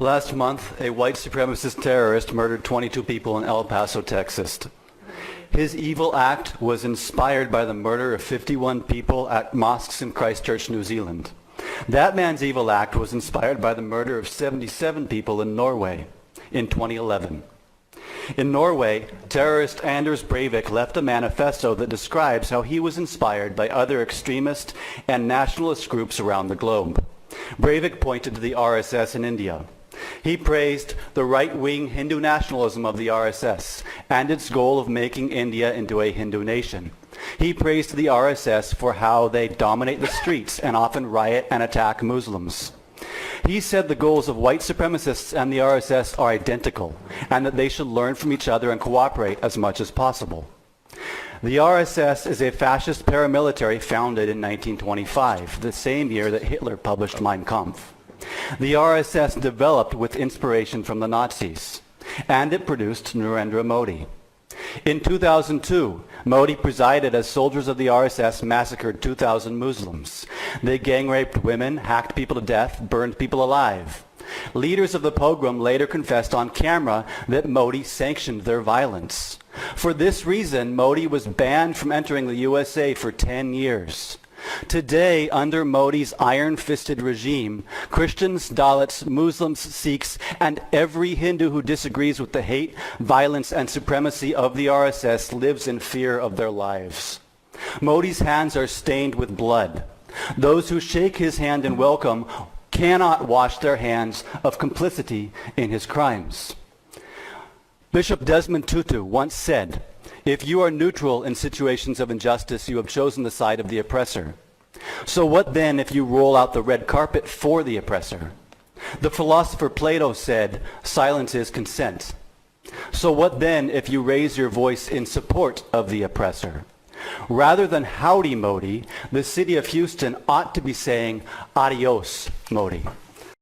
Last month, a white supremacist terrorist murdered 22 people in El Paso, Texas. His evil act was inspired by the murder of 51 people at mosques in Christchurch, New Zealand. That man's evil act was inspired by the murder of 77 people in Norway in 2011. In Norway, terrorist Anders Breivik left a manifesto that describes how he was inspired by other extremist and nationalist groups around the globe. Breivik pointed to the RSS in India. He praised the right-wing Hindu nationalism of the RSS and its goal of making India into a Hindu nation. He praised the RSS for how they dominate the streets and often riot and attack Muslims. He said the goals of white supremacists and the RSS are identical and that they should learn from each other and cooperate as much as possible. The RSS is a fascist paramilitary founded in 1925, the same year that Hitler published Mein Kampf. The RSS developed with inspiration from the Nazis, and it produced Narendra Modi. In 2002, Modi presided as soldiers of the RSS massacred 2,000 Muslims. They gang-raped women, hacked people to death, burned people alive. Leaders of the pogrom later confessed on camera that Modi sanctioned their violence. For this reason, Modi was banned from entering the USA for 10 years. Today, under Modi's iron-fisted regime, Christians, Dalits, Muslims, Sikhs, and every Hindu who disagrees with the hate, violence, and supremacy of the RSS lives in fear of their lives. Modi's hands are stained with blood. Those who shake his hand in welcome cannot wash their hands of complicity in his crimes. Bishop Desmond Tutu once said, "If you are neutral in situations of injustice, you have chosen the side of the oppressor. So what then if you roll out the red carpet for the oppressor?" The philosopher Plato said, "Silence is consent." So what then if you raise your voice in support of the oppressor? Rather than "Howdy, Modi," the city of Houston ought to be saying, "Adios, Modi."